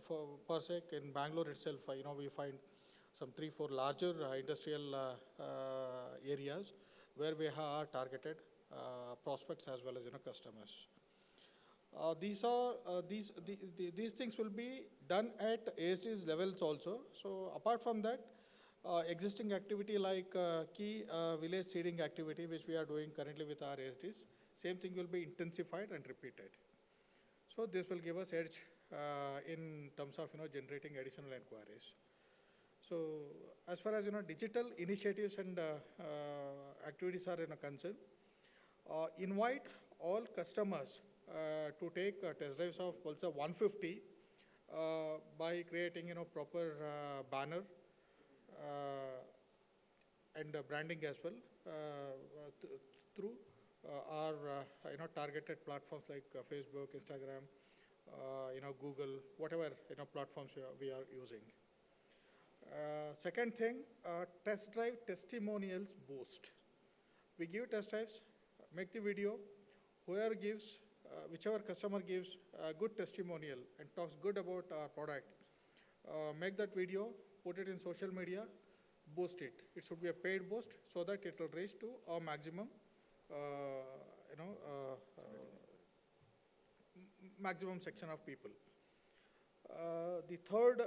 For per se, in Bangalore itself, we find some 3-4 larger industrial areas where we have targeted prospects as well as customers. These things will be done at ASD's levels also. So apart from that, existing activity like key village seeding activity, which we are doing currently with our ASDs, same thing will be intensified and repeated. So this will give us edge in terms of generating additional inquiries. So as far as digital initiatives and activities are concerned, invite all customers to take test drives of Pulsar 150 by creating proper banner and branding as well through our targeted platforms like Facebook, Instagram, Google, whatever platforms we are using. Second thing, test drive testimonials boost. We give test drives, make the video, whoever gives, whichever customer gives a good testimonial and talks good about our product, make that video, put it in social media, boost it. It should be a paid boost so that it will reach to our maximum, maximum section of people. The third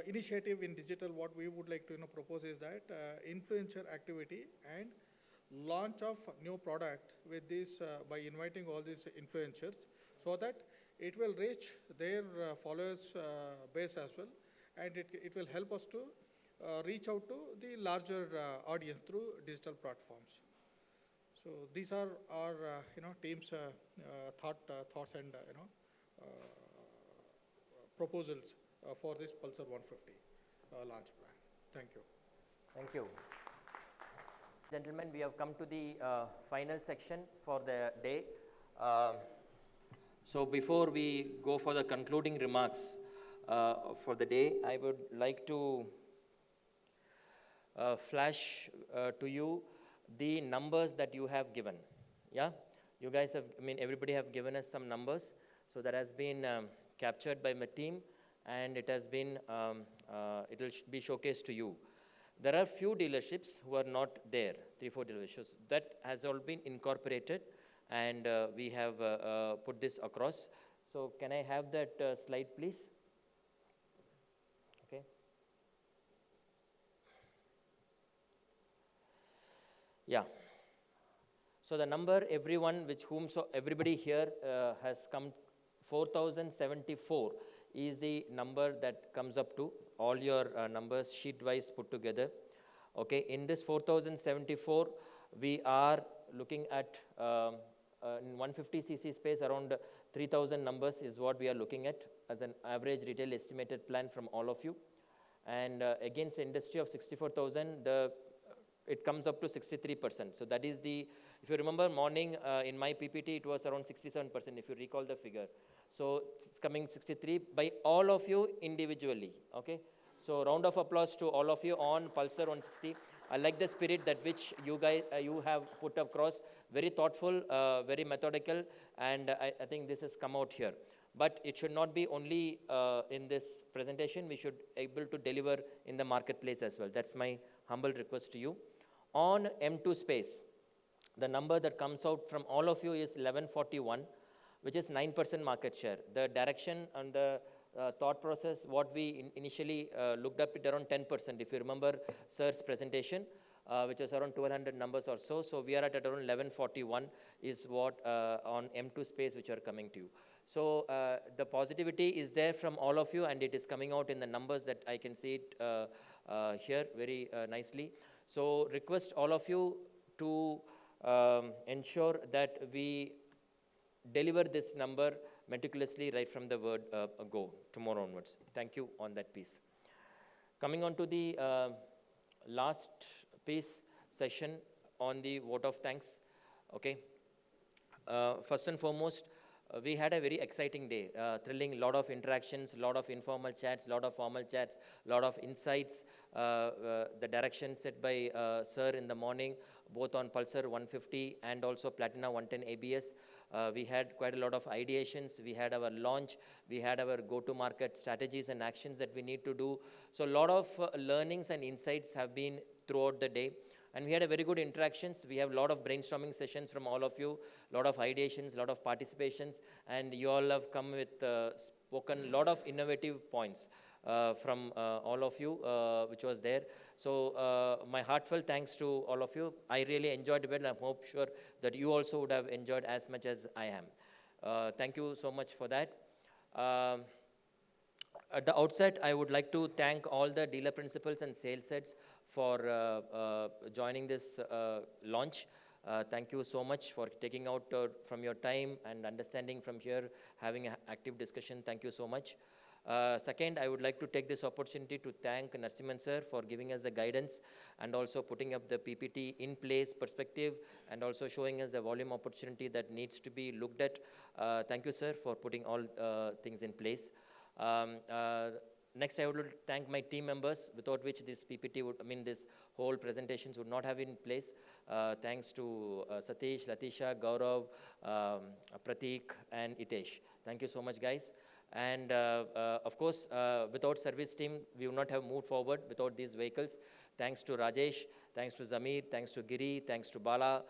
initiative in digital, what we would like to propose is that influencer activity and launch of new product with this by inviting all these influencers, so that it will reach their followers base as well, and it will help us to reach out to the larger audience through digital platforms. So these are our team's thoughts and proposals for this Pulsar 150 launch plan. Thank you. Thank you. Gentlemen, we have come to the final section for the day. So before we go for the concluding remarks for the day, I would like to flash to you the numbers that you have given. Yeah, you guys have, everybody have given us some numbers. So that has been captured by my team, and it has been, it will be showcased to you. There are few dealerships who are not there, 3-4 dealerships. That has all been incorporated, and we have put this across. So can I have that slide, please? Okay. Yeah. So the number, everyone with whom, so everybody here has come, 4,074 is the number that comes up to all your numbers sheet-wise put together. Okay, in this 4,074, we are looking at in 150cc space around 3,000 numbers is what we are looking at as an average retail estimated plan from all of you. And against the industry of 64,000, it comes up to 63%. So that is the, if you remember morning in my PPT, it was around 67%, if you recall the figure. So it's coming 63 by all of you individually, okay? So round of applause to all of you on Pulsar 160. I like the spirit that which you guys, you have put across, very thoughtful, very methodical, and I think this has come out here. But it should not be only in this presentation, we should able to deliver in the marketplace as well. That's my humble request to you. On M2 space, the number that comes out from all of you is 1141, which is 9% market share. The direction and the thought process, what we initially looked up at around 10%, if you remember Sir's presentation, which was around 1,200 numbers or so. So we are at around 1141 is what on M2 space which are coming to you. So the positivity is there from all of you, and it is coming out in the numbers that I can see it here very nicely. So request all of you to ensure that we deliver this number meticulously right from the word go tomorrow onwards. Thank you on that piece. Coming on to the last piece session on the vote of thanks. Okay. First and foremost, we had a very exciting day, thrilling, lot of interactions, lot of informal chats, lot of formal chats, lot of insights, the direction set by Sir in the morning, both on Pulsar 150 and also Platina 110 ABS. We had quite a lot of ideations. We had our launch. We had our go-to-market strategies and actions that we need to do. So a lot of learnings and insights have been throughout the day. And we had a very good interactions. We have a lot of brainstorming sessions from all of you, a lot of ideations, a lot of participations, and you all have come with spoken a lot of innovative points from all of you, which was there. So my heartfelt thanks to all of you. I really enjoyed it, and I'm sure that you also would have enjoyed as much as I am. Thank you so much for that. At the outset, I would like to thank all the dealer principals and sales heads for joining this launch. Thank you so much for taking out from your time and understanding from here, having an active discussion. Thank you so much. Second, I would like to take this opportunity to thank Narasimhan sir for giving us the guidance and also putting up the PPT in place perspective and also showing us the volume opportunity that needs to be looked at. Thank you, sir, for putting all things in place. Next, I would like to thank my team members, without which this PPT would, this whole presentations would not have been in place. Thanks to Satish, Latisha, Gaurav, Prateek, and Itesh. Thank you so much, guys. And of course, without service team, we would not have moved forward without these vehicles. Thanks to Rajesh, thanks to Zamir, thanks to Giri, thanks to Bala,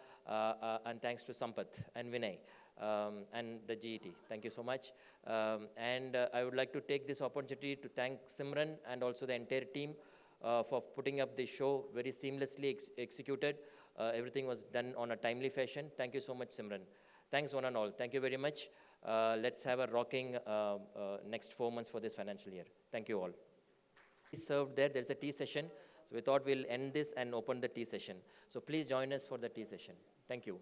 and thanks to Sampath and Vinay. And the GET. Thank you so much. And I would like to take this opportunity to thank Simran and also the entire team for putting up this show very seamlessly executed. Everything was done on a timely fashion. Thank you so much, Simran. Thanks one and all. Thank you very much. Let's have a rocking next 4 months for this financial year. Thank you all. Served there. There's a tea session. So we thought we'll end this and open the tea session. So please join us for the tea session. Thank you.